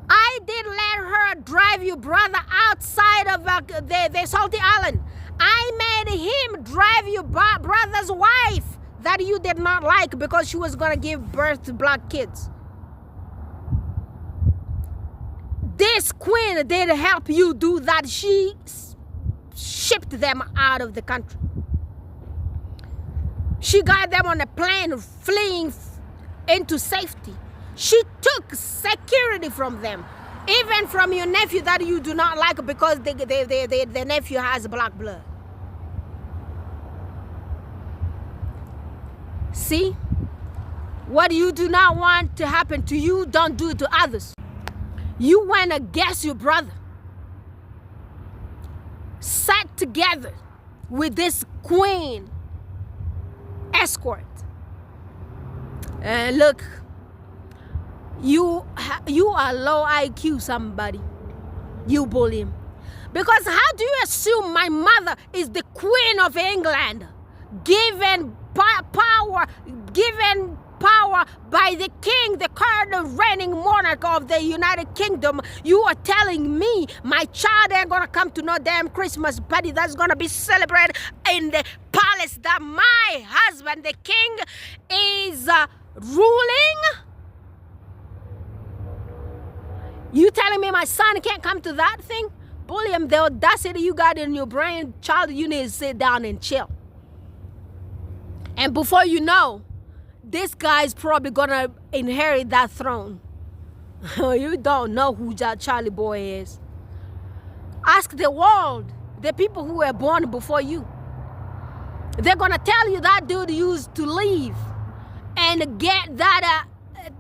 I did let her drive your brother outside of the salty island. I made him drive your brother's wife that you did not like because she was going to give birth to black kids. This queen did help you do that. She shipped them out of the country. She got them on a plane fleeing into safety. She took security from them, even from your nephew that you do not like because the nephew has black blood. See? What you do not want to happen to you, don't do it to others. You went against your brother. Sat together with this queen escort. And look, you are low IQ somebody. You bully him. Because how do you assume my mother is the queen of England? Given power by the king, the current reigning monarch of the United Kingdom. You are telling me my child ain't gonna come to no damn Christmas party that's gonna be celebrated in the palace that my husband, the king, is ruling? You telling me my son can't come to that thing? Bully him. The audacity you got in your brain, child, you need to sit down and chill. And before you know, this guy's probably gonna inherit that throne. You don't know who that Charlie boy is. Ask the world, the people who were born before you. They're gonna tell you that dude used to leave and get that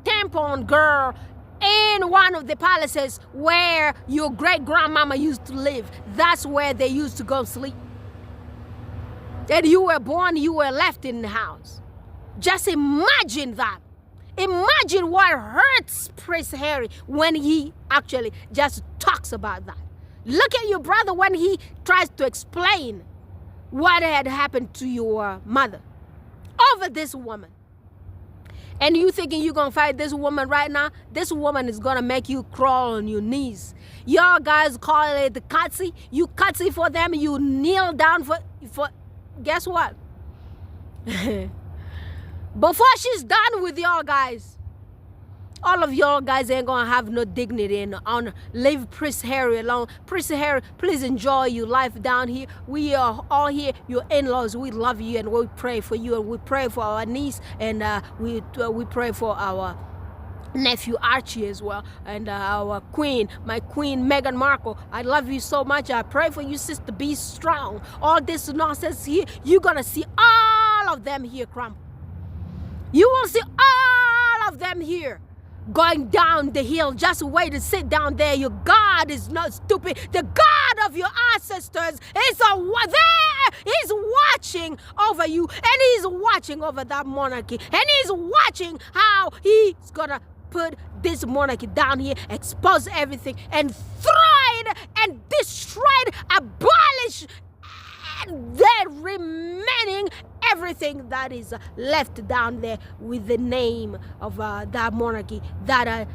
tampon girl in one of the palaces where your great-grandmama used to live. That's where they used to go sleep. And you were born, you were left in the house. Just imagine that. Imagine what hurts Prince Harry when he actually just talks about that. Look at your brother when he tries to explain what had happened to your mother over this woman. And you thinking you're gonna fight this woman right now? This woman is gonna make you crawl on your knees. Y'all guys call it the cutsy. You cutsy for them, you kneel down for guess what? Before she's done with y'all guys, All of y'all guys ain't gonna have no dignity and honor. Leave Prince Harry alone. Prince Harry, please enjoy your life down here. We are all here, your in-laws. We love you and we pray for you, and we pray for our niece, and we pray for our nephew Archie as well, and our queen, my queen Meghan Markle. I love you so much. I pray for you, sister. Be strong. All this nonsense here, you're gonna see all of them here crumble. You will see all of them here going down the hill. Just wait and sit down there. Your God is not stupid. The God of your ancestors is there. He's watching over you, and he's watching over that monarchy, and he's watching how he's gonna put this monarchy down here, expose everything, and throw it and destroy it, abolish, and then remaining everything that is left down there with the name of that monarchy that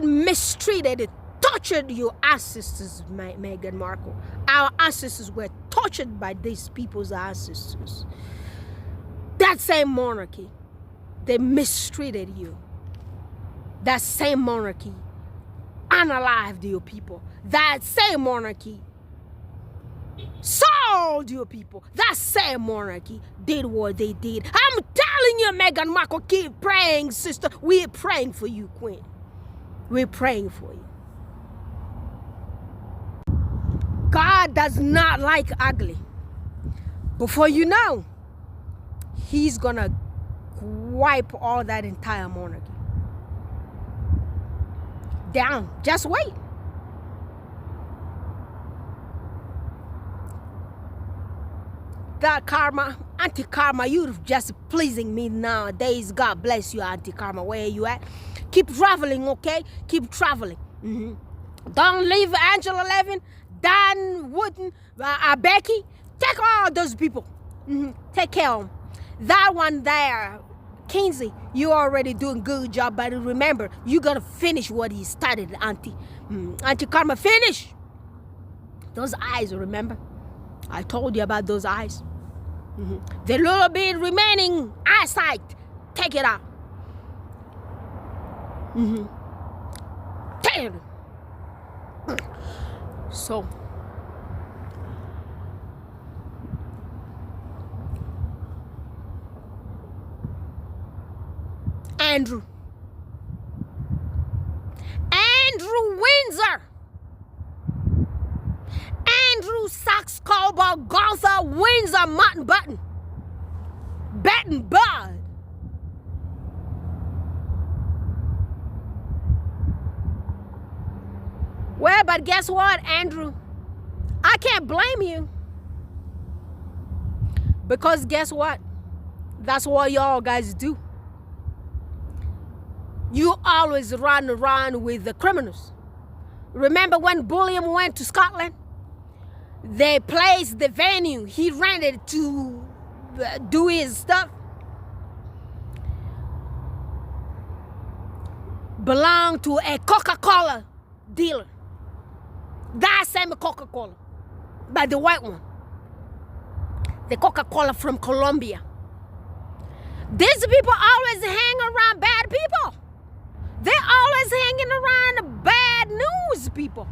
mistreated, tortured your ancestors, Meghan Markle. Our ancestors were tortured by these people's ancestors. That same monarchy, they mistreated you. That same monarchy unalived your people. That same monarchy sold your people. That same monarchy did what they did. I'm telling you, Meghan Markle, keep praying, sister. We're praying for you, queen. We're praying for you. God does not like ugly. Before you know, he's gonna wipe all that entire monarchy down. Just wait. That karma, Auntie Karma, you're just pleasing me nowadays. God bless you, Auntie Karma. Where you at? Keep traveling, okay? Keep traveling. Don't leave Angela Levin, Dan Wooden, Becky. Take all those people. Take care of them. That one there, Kinsey, you already doing good job, but remember, you gotta finish what he started, Auntie. Auntie Karma, finish. Those eyes, remember? I told you about those eyes. The little bit remaining eyesight, take it out. Take it. So, Andrew Windsor, Andrew Socks Cowboy Golfer Windsor Mutton Button Bud. Well, but guess what, Andrew? I can't blame you. Because guess what? That's what y'all guys do. You always run around with the criminals. Remember when William went to Scotland? They placed the venue. He rented to do his stuff. Belonged to a Coca-Cola dealer. That same Coca-Cola, but the white one. The Coca-Cola from Colombia. These people always hang around bad people. They're always hanging around bad news people.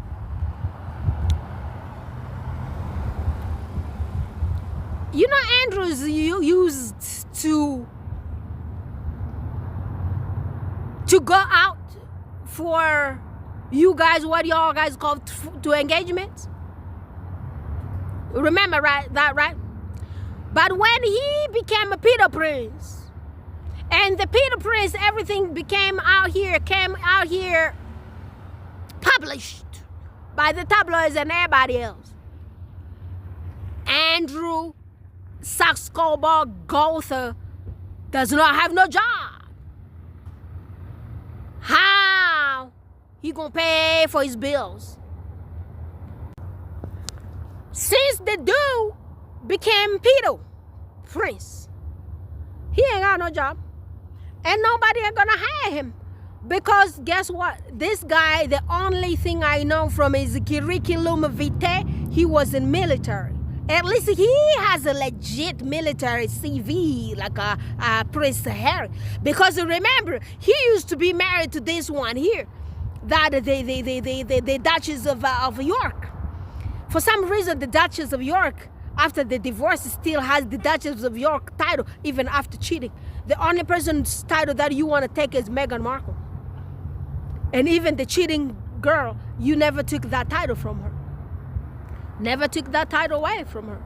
You know, Andrews used to go out for you guys, what y'all guys call to engagements. Remember that, right? But when he became a Peter Prince, and the Peter Prince, everything came out here published by the tabloids and everybody else. Andrew Socks Cowboy Golfer does not have no job. How he gonna pay for his bills? Since the dude became Peter Prince, he ain't got no job. And nobody ain't gonna hire him. Because guess what? This guy, the only thing I know from his curriculum vitae, he was in military. At least he has a legit military CV, like Prince Harry. Because remember, he used to be married to this one here, that the Duchess of York. For some reason, the Duchess of York, after the divorce, still has the Duchess of York title, even after cheating. The only person's title that you want to take is Meghan Markle. And even the cheating girl, you never took that title from her. Never took that title away from her.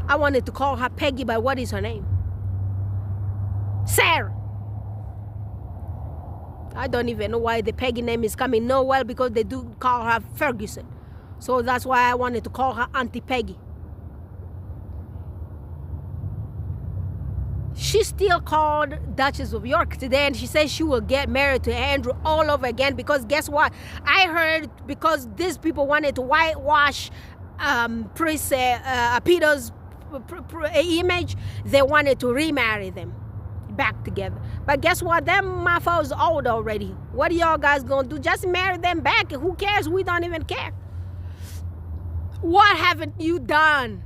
I wanted to call her Peggy, but what is her name? Sarah. I don't even know why the Peggy name is coming. No, well, because they do call her Ferguson. So that's why I wanted to call her Auntie Peggy. She still called Duchess of York today, and she says she will get married to Andrew all over again, because guess what? I heard because these people wanted to whitewash Prince Peter's image, they wanted to remarry them back together. But guess what? Them motherfuckers old already. What are y'all guys gonna do? Just marry them back. Who cares? We don't even care. What haven't you done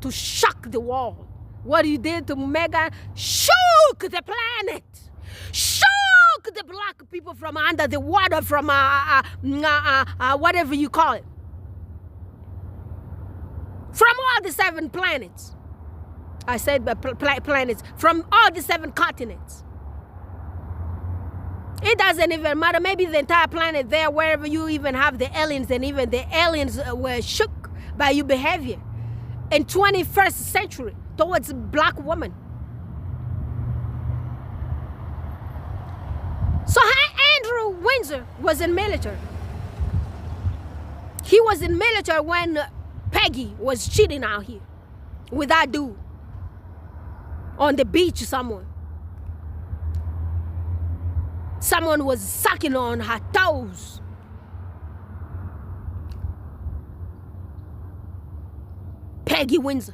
to shock the world? What you did to Meghan shook the planet, shook the black people from under the water, from whatever you call it, from all the 7 planets. I said planets, from all the 7 continents. It doesn't even matter. Maybe the entire planet there, wherever you even have the aliens, and even the aliens were shook by your behavior in 21st century towards a black woman. So Andrew Windsor was in military. He was in military when Peggy was cheating out here with that dude on the beach somewhere. Someone was sucking on her toes. Peggy Windsor.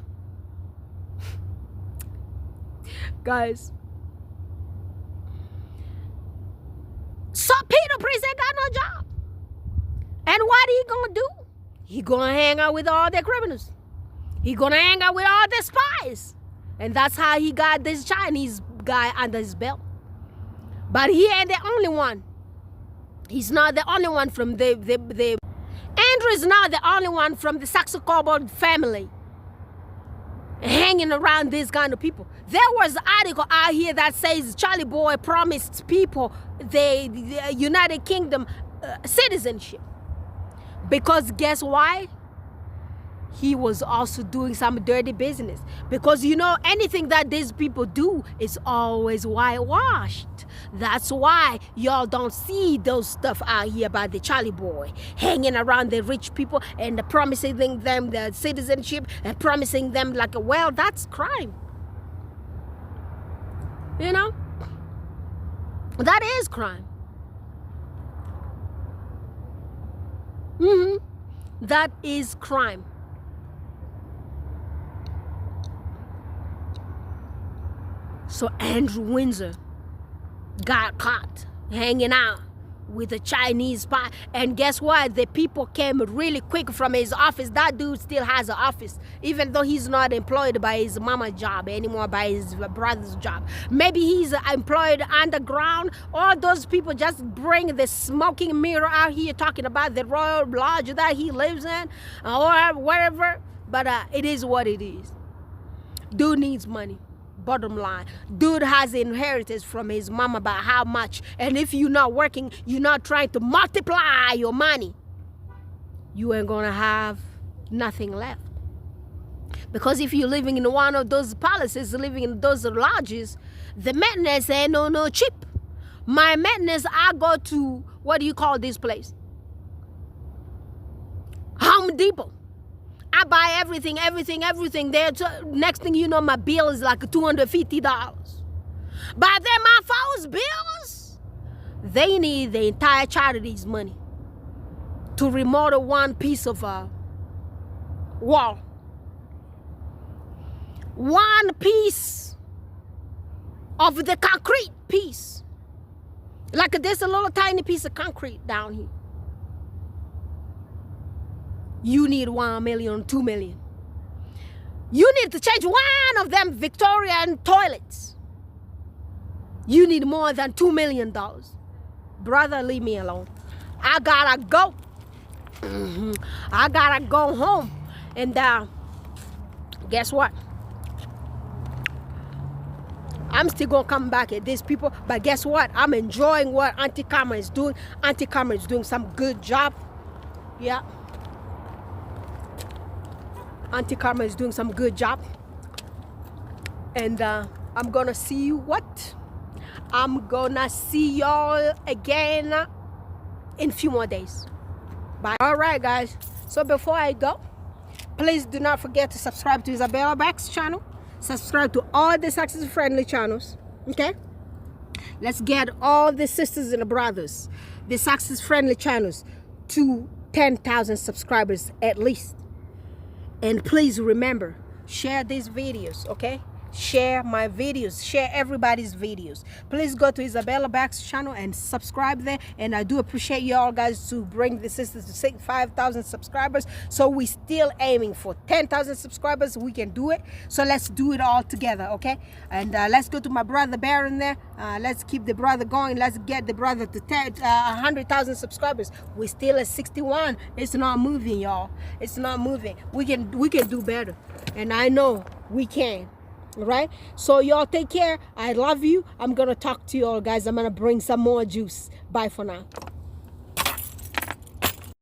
Guys. So Peter Prince ain't got no job. And what he gonna do? He gonna hang out with all the criminals. He gonna hang out with all the spies. And that's how he got this Chinese guy under his belt. But he ain't the only one. He's not the only one from the Andrew is not the only one from the Saxon-Coburn family hanging around these kind of people. There was an article out here that says Charlie Boy promised people the United Kingdom citizenship. Because guess why? He was also doing some dirty business. Because you know, anything that these people do is always whitewashed. That's why y'all don't see those stuff out here about the Charlie Boy hanging around the rich people and promising them the citizenship and promising them like, well, that's crime. You know? That is crime. That is crime. So Andrew Windsor got caught hanging out with a Chinese spy. And guess what? The people came really quick from his office. That dude still has an office, even though he's not employed by his mama's job anymore, by his brother's job. Maybe he's employed underground. All those people just bring the smoking mirror out here talking about the royal lodge that he lives in or wherever. But it is what it is. Dude needs money. Bottom line, dude has inheritance from his mama about how much, and if you're not working, you're not trying to multiply your money, you ain't gonna have nothing left. Because if you're living in one of those palaces, living in those lodges, the maintenance ain't no cheap. My maintenance, I go to, what do you call this place? Home Depot. I buy everything there. Next thing you know, my bill is like $250. But then my folks' bills, they need the entire charity's money to remodel one piece of wall. One piece of the concrete piece. Like there's a little tiny piece of concrete down here. you need 1 million, 2 million. You need to change one of them Victorian toilets. You need more than $2 million. Brother, leave me alone. I gotta go. I gotta go home. And guess what? I'm still gonna come back at these people, but guess what? I'm enjoying what Auntie Karma is doing. Auntie Karma is doing some good job. Yeah. Auntie Karma is doing some good job. And I'm gonna see you what? I'm gonna see y'all again in a few more days. Bye. All right, guys. So before I go, please do not forget to subscribe to Isabella Back's channel. Subscribe to all the success-friendly channels. Okay? Let's get all the sisters and the brothers, the success-friendly channels, to 10,000 subscribers at least. And please remember, share these videos, okay? Share my videos, share everybody's videos. Please go to Isabella Back's channel and subscribe there. And I do appreciate you all guys to bring the sisters to 5,000 subscribers. So we're still aiming for 10,000 subscribers. We can do it. So let's do it all together, okay? And let's go to my brother Baron there. Let's keep the brother going. Let's get the brother to 100,000 subscribers. We're still at 61. It's not moving, y'all. It's not moving. We can do better. And I know we can. All right, so y'all take care. I love you. I'm gonna talk to you all guys. I'm gonna bring some more juice. Bye for now.